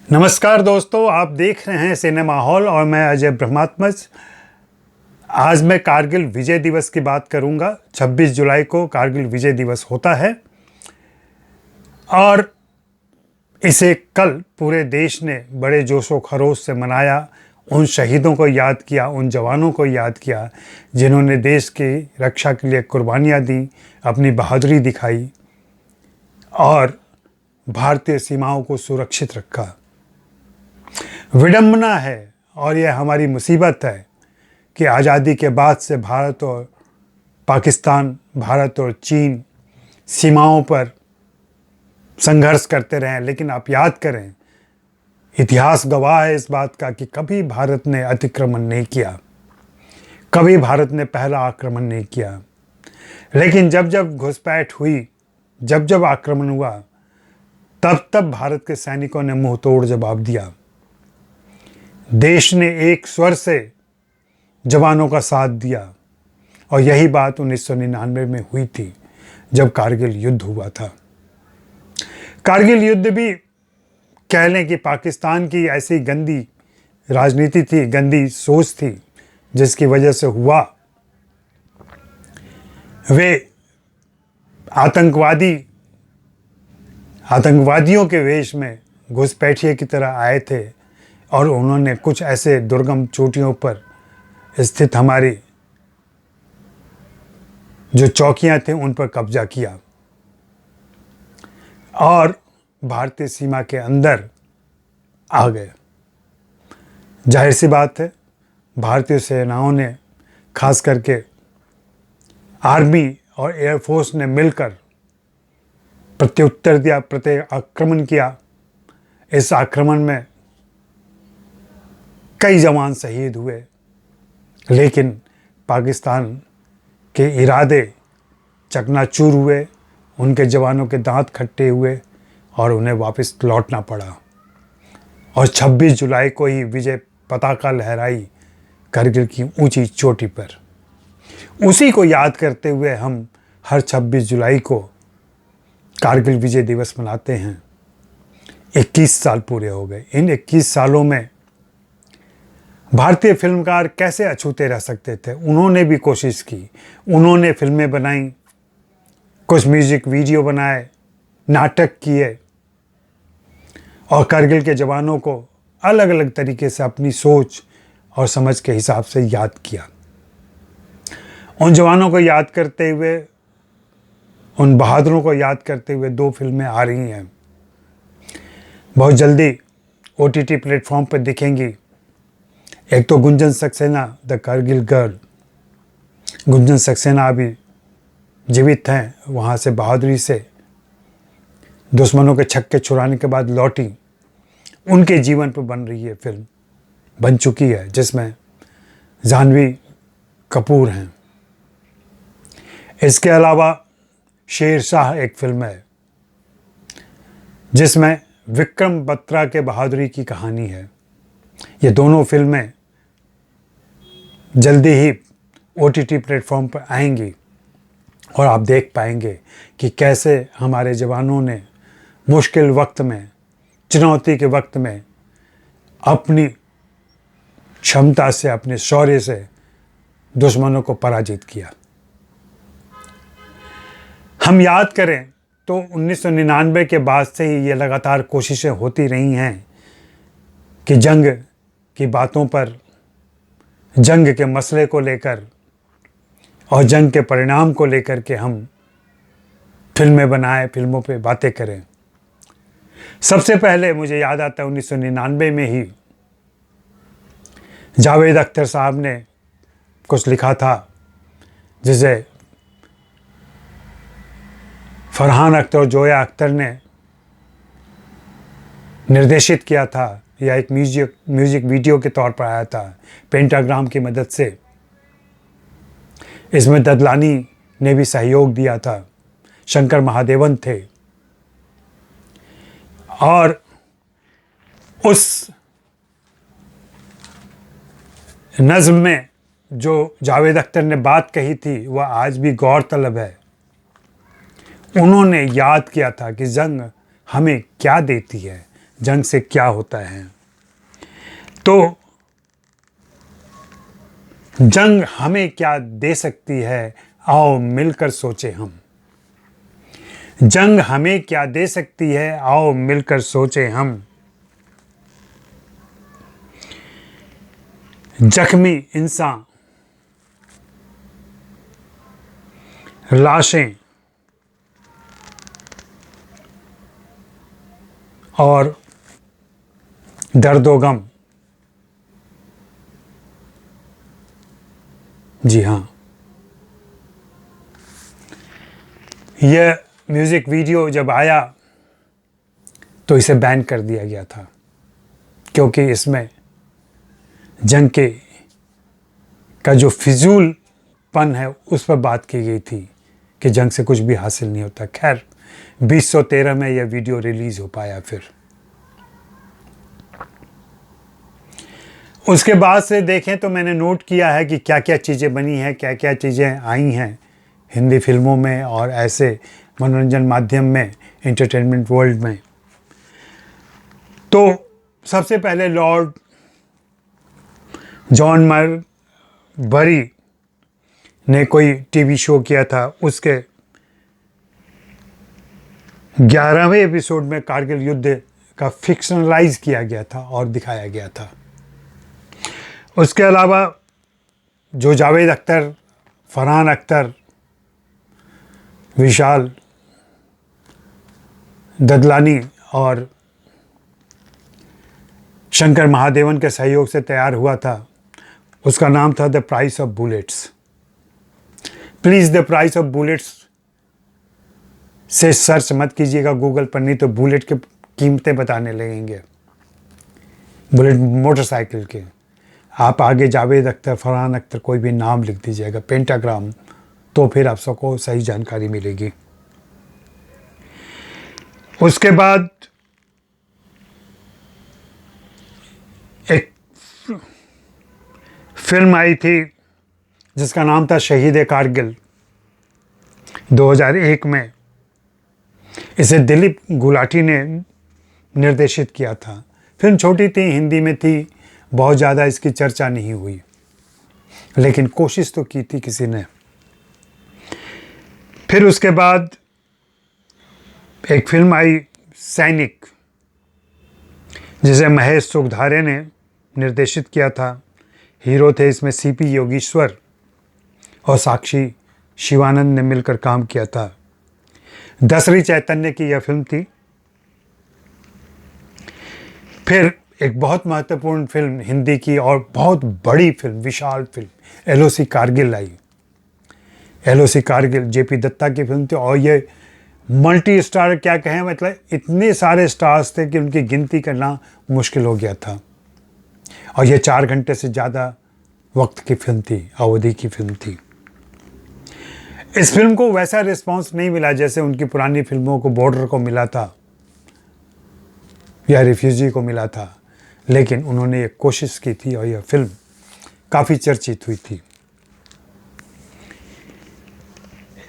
नमस्कार दोस्तों, आप देख रहे हैं सिनेमा हॉल और मैं अजय ब्रह्मात्मज। आज मैं कारगिल विजय दिवस की बात करूंगा। 26 जुलाई को कारगिल विजय दिवस होता है और इसे कल पूरे देश ने बड़े जोशो खरोश से मनाया। उन शहीदों को याद किया, उन जवानों को याद किया जिन्होंने देश की रक्षा के लिए कुर्बानियाँ दी, अपनी बहादुरी दिखाई और भारतीय सीमाओं को सुरक्षित रखा। विडंबना है और यह हमारी मुसीबत है कि आज़ादी के बाद से भारत और पाकिस्तान, भारत और चीन सीमाओं पर संघर्ष करते रहे। लेकिन आप याद करें, इतिहास गवाह है इस बात का कि कभी भारत ने अतिक्रमण नहीं किया, कभी भारत ने पहला आक्रमण नहीं किया। लेकिन जब जब घुसपैठ हुई, जब जब आक्रमण हुआ, तब तब भारत के सैनिकों ने मुंह तोड़ जवाब दिया। देश ने एक स्वर से जवानों का साथ दिया और यही बात 1999 में हुई थी जब कारगिल युद्ध हुआ था। कारगिल युद्ध भी कह लें कि पाकिस्तान की ऐसी गंदी राजनीति थी, गंदी सोच थी, जिसकी वजह से हुआ। वे आतंकवादियों के वेश में घुसपैठिए की तरह आए थे और उन्होंने कुछ ऐसे दुर्गम चोटियों पर स्थित हमारी जो चौकियां थी उन पर कब्जा किया और भारतीय सीमा के अंदर आ गए। जाहिर सी बात है, भारतीय सेनाओं ने, खास करके आर्मी और एयरफोर्स ने मिलकर प्रत्युत्तर दिया, आक्रमण किया। इस आक्रमण में कई जवान शहीद हुए, लेकिन पाकिस्तान के इरादे चकनाचूर हुए, उनके जवानों के दांत खट्टे हुए और उन्हें वापस लौटना पड़ा। और 26 जुलाई को ही विजय पताका लहराई कारगिल की ऊंची चोटी पर। उसी को याद करते हुए हम हर 26 जुलाई को कारगिल विजय दिवस मनाते हैं। 21 साल पूरे हो गए। इन 21 सालों में भारतीय फिल्मकार कैसे अछूते रह सकते थे? उन्होंने भी कोशिश की, उन्होंने फिल्में बनाई, कुछ म्यूजिक वीडियो बनाए, नाटक किए और कारगिल के जवानों को अलग अलग तरीके से अपनी सोच और समझ के हिसाब से याद किया। उन जवानों को याद करते हुए, उन बहादुरों को याद करते हुए 2 फिल्में आ रही हैं, बहुत जल्दी OTT प्लेटफॉर्म पर दिखेंगी। एक तो गुंजन सक्सेना, द कारगिल गर्ल। गुंजन सक्सेना अभी जीवित हैं, वहाँ से बहादुरी से दुश्मनों के छक्के छुड़ाने के बाद लौटी। उनके जीवन पर बन रही है फिल्म, बन चुकी है, जिसमें जाह्नवी कपूर हैं। इसके अलावा शेरशाह एक फिल्म है जिसमें विक्रम बत्रा के बहादुरी की कहानी है। ये दोनों फिल्में जल्दी ही OTT प्लेटफॉर्म पर आएंगी और आप देख पाएंगे कि कैसे हमारे जवानों ने मुश्किल वक्त में, चुनौती के वक्त में अपनी क्षमता से, अपने शौर्य से दुश्मनों को पराजित किया। हम याद करें तो 1999 के बाद से ही ये लगातार कोशिशें होती रही हैं कि जंग की बातों पर, जंग के मसले को लेकर और जंग के परिणाम को लेकर के हम फिल्में बनाएं, फिल्मों पे बातें करें। सबसे पहले मुझे याद आता है 1999 में ही जावेद अख्तर साहब ने कुछ लिखा था जिसे फरहान अख्तर और जोया अख्तर ने निर्देशित किया था, या एक म्यूजिक वीडियो के तौर पर आया था पेंटाग्राम की मदद से। इसमें ददलानी ने भी सहयोग दिया था, शंकर महादेवन थे। और उस नज़्म में जो जावेद अख्तर ने बात कही थी वह आज भी गौरतलब है। उन्होंने याद किया था कि जंग हमें क्या देती है, जंग से क्या होता है। तो जंग हमें क्या दे सकती है, आओ मिलकर सोचें हम। जंग हमें क्या दे सकती है, आओ मिलकर सोचें हम। जख्मी इंसान, लाशें और दर्दो गम। जी हाँ, यह म्यूज़िक वीडियो जब आया तो इसे बैन कर दिया गया था, क्योंकि इसमें जंग के का जो फिजूलपन है उस पर बात की गई थी कि जंग से कुछ भी हासिल नहीं होता। खैर 2013 में यह वीडियो रिलीज़ हो पाया। फिर उसके बाद से देखें तो मैंने नोट किया है कि क्या क्या चीज़ें बनी हैं, क्या क्या चीज़ें आई हैं हिंदी फिल्मों में और ऐसे मनोरंजन माध्यम में, एंटरटेनमेंट वर्ल्ड में। तो सबसे पहले लॉर्ड जॉन मरबरी ने कोई टीवी शो किया था, उसके 11वें एपिसोड में कारगिल युद्ध का फिक्शनलाइज किया गया था और दिखाया गया था। उसके अलावा जो जावेद अख्तर, फरहान अख्तर, विशाल ददलानी और शंकर महादेवन के सहयोग से तैयार हुआ था, उसका नाम था the price of bullets. Please the price of bullets से सर्च मत कीजिएगा गूगल पर, नहीं तो बुलेट की कीमतें बताने लगेंगे, बुलेट मोटरसाइकिल के। आप आगे जावेद अख्तर, फरहान अख्तर कोई भी नाम लिख दीजिएगा, पेंटाग्राम, तो फिर आप सबको सही जानकारी मिलेगी। उसके बाद एक फिल्म आई थी जिसका नाम था शहीद कारगिल, 2001 में। इसे दिलीप गुलाटी ने निर्देशित किया था। फिल्म छोटी थी, हिंदी में थी, बहुत ज़्यादा इसकी चर्चा नहीं हुई, लेकिन कोशिश तो की थी किसी ने। फिर उसके बाद एक फिल्म आई सैनिक, जिसे महेश सुखधारे ने निर्देशित किया था। हीरो थे इसमें सीपी योगेश्वर और साक्षी शिवानंद ने मिलकर काम किया था। दसरी चैतन्य की यह फिल्म थी। फिर एक बहुत महत्वपूर्ण फिल्म हिंदी की और बहुत बड़ी फिल्म, विशाल फिल्म एलओसी कारगिल आई। एलओसी कारगिल जेपी दत्ता की फिल्म थी और ये मल्टी स्टार, क्या कहें, मतलब इतने सारे स्टार्स थे कि उनकी गिनती करना मुश्किल हो गया था। और ये 4 घंटे से ज़्यादा वक्त की फिल्म थी, अवधि की फिल्म थी। इस फिल्म को वैसा रिस्पांस नहीं मिला जैसे उनकी पुरानी फिल्मों को बॉर्डर को मिला था या रिफ्यूजी को मिला था, लेकिन उन्होंने एक कोशिश की थी और यह फिल्म काफ़ी चर्चित हुई थी।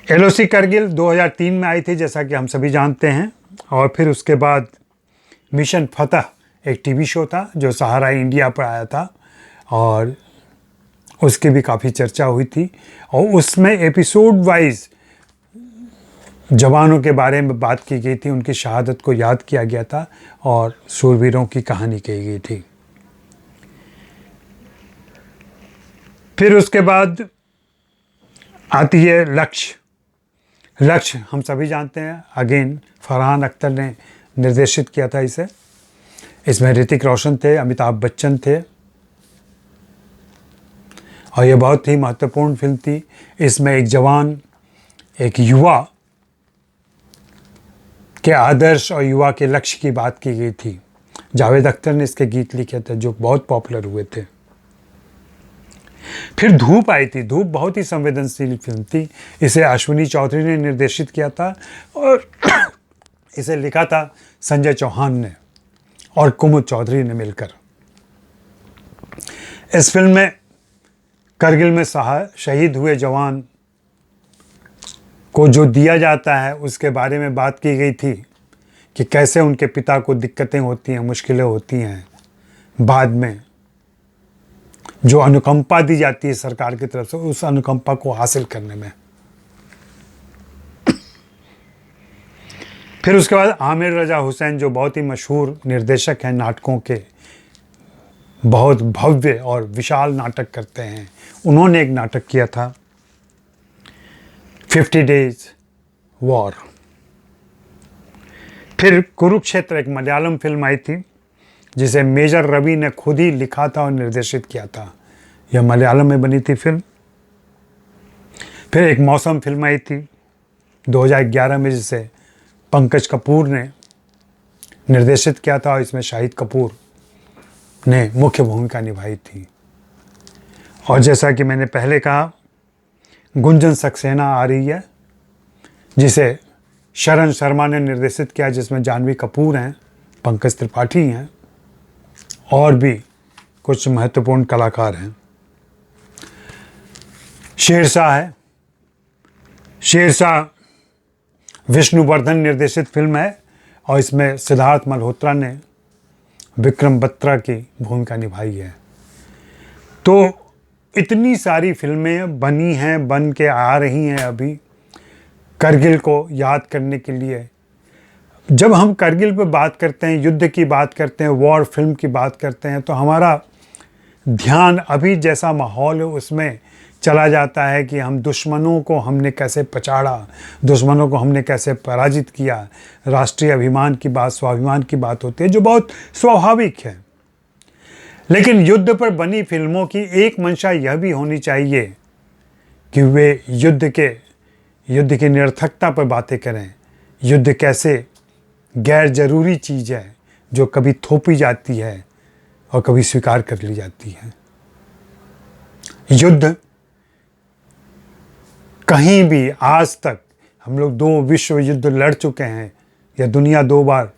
एलओसी कारगिल 2003 में आई थी, जैसा कि हम सभी जानते हैं। और फिर उसके बाद मिशन फतह एक टीवी शो था जो सहारा इंडिया पर आया था और उसकी भी काफ़ी चर्चा हुई थी। और उसमें एपिसोड वाइज जवानों के बारे में बात की गई थी, उनकी शहादत को याद किया गया था और शूरवीरों की कहानी कही गई थी। फिर उसके बाद आती है लक्ष्य। लक्ष्य हम सभी जानते हैं, अगेन फरहान अख्तर ने निर्देशित किया था इसे। इसमें ऋतिक रोशन थे, अमिताभ बच्चन थे और यह बहुत ही महत्वपूर्ण फिल्म थी। इसमें एक जवान, एक युवा के आदर्श और युवा के लक्ष्य की बात की गई थी। जावेद अख्तर ने इसके गीत लिखे थे जो बहुत पॉपुलर हुए थे। फिर धूप आई थी। धूप बहुत ही संवेदनशील फिल्म थी। इसे अश्विनी चौधरी ने निर्देशित किया था और इसे लिखा था संजय चौहान ने और कुमुद चौधरी ने मिलकर। इस फिल्म में करगिल में शहीद हुए जवान को जो दिया जाता है उसके बारे में बात की गई थी कि कैसे उनके पिता को दिक्कतें होती हैं, मुश्किलें होती हैं, बाद में जो अनुकंपा दी जाती है सरकार की तरफ से, उस अनुकंपा को हासिल करने में। फिर उसके बाद आमिर रजा हुसैन, जो बहुत ही मशहूर निर्देशक हैं नाटकों के, बहुत भव्य और विशाल नाटक करते हैं, उन्होंने एक नाटक किया था 50 डेज वॉर। फिर कुरुक्षेत्र एक मलयालम फिल्म आई थी जिसे मेजर रवि ने खुद ही लिखा था और निर्देशित किया था। यह मलयालम में बनी थी फिल्म। फिर एक मौसम फिल्म आई थी 2011 में, जिसे पंकज कपूर ने निर्देशित किया था और इसमें शाहिद कपूर ने मुख्य भूमिका निभाई थी। और जैसा कि मैंने पहले कहा, गुंजन सक्सेना आ रही है जिसे शरण शर्मा ने निर्देशित किया, जिसमें जानवी कपूर हैं, पंकज त्रिपाठी हैं और भी कुछ महत्वपूर्ण कलाकार हैं। शेरशाह है। शेरशाह विष्णुवर्धन निर्देशित फिल्म है और इसमें सिद्धार्थ मल्होत्रा ने विक्रम बत्रा की भूमिका निभाई है। तो इतनी सारी फिल्में बनी हैं, बन के आ रही हैं अभी करगिल को याद करने के लिए। जब हम करगिल पे बात करते हैं, युद्ध की बात करते हैं, वॉर फिल्म की बात करते हैं, तो हमारा ध्यान अभी जैसा माहौल है उसमें चला जाता है कि हम दुश्मनों को हमने कैसे पछाड़ा, दुश्मनों को हमने कैसे पराजित किया। राष्ट्रीय अभिमान की बात, स्वाभिमान की बात होती है, जो बहुत स्वाभाविक है। लेकिन युद्ध पर बनी फिल्मों की एक मंशा यह भी होनी चाहिए कि वे युद्ध की निरर्थकता पर बातें करें। युद्ध कैसे गैर जरूरी चीज़ है जो कभी थोपी जाती है और कभी स्वीकार कर ली जाती है। युद्ध कहीं भी आज तक, हम लोग 2 विश्व युद्ध लड़ चुके हैं, या दुनिया 2 बार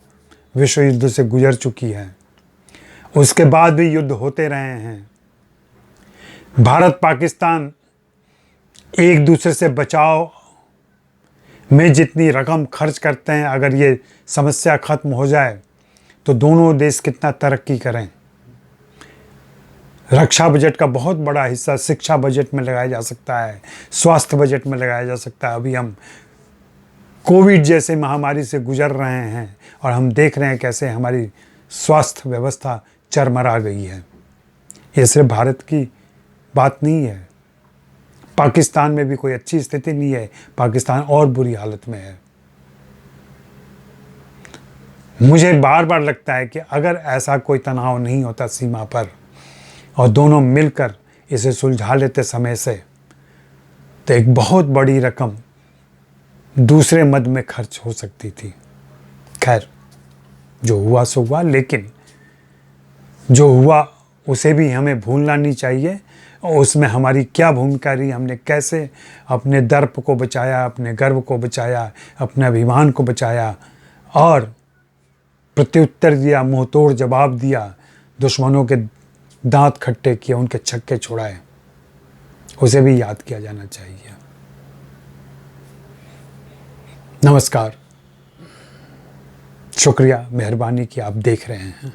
विश्व युद्ध से गुजर चुकी है, उसके बाद भी युद्ध होते रहे हैं। भारत पाकिस्तान एक दूसरे से बचाव में जितनी रकम खर्च करते हैं, अगर ये समस्या खत्म हो जाए तो दोनों देश कितना तरक्की करें। रक्षा बजट का बहुत बड़ा हिस्सा शिक्षा बजट में लगाया जा सकता है, स्वास्थ्य बजट में लगाया जा सकता है। अभी हम कोविड जैसे महामारी से गुजर रहे हैं और हम देख रहे हैं कैसे हमारी स्वास्थ्य व्यवस्था चरमरा गई है। ये सिर्फ भारत की बात नहीं है, पाकिस्तान में भी कोई अच्छी स्थिति नहीं है, पाकिस्तान और बुरी हालत में है। मुझे बार बार लगता है कि अगर ऐसा कोई तनाव नहीं होता सीमा पर और दोनों मिलकर इसे सुलझा लेते समय से, तो एक बहुत बड़ी रकम दूसरे मद में खर्च हो सकती थी। खैर, जो हुआ सो हुआ, लेकिन जो हुआ उसे भी हमें भूलना नहीं चाहिए और उसमें हमारी क्या भूमिका रही, हमने कैसे अपने दर्प को बचाया, अपने गर्व को बचाया, अपने अभिमान को बचाया और प्रत्युत्तर दिया, मुंह तोड़ जवाब दिया, दुश्मनों के दांत खट्टे किए, उनके छक्के छुड़ाए, उसे भी याद किया जाना चाहिए। नमस्कार, शुक्रिया, मेहरबानी कि आप देख रहे हैं।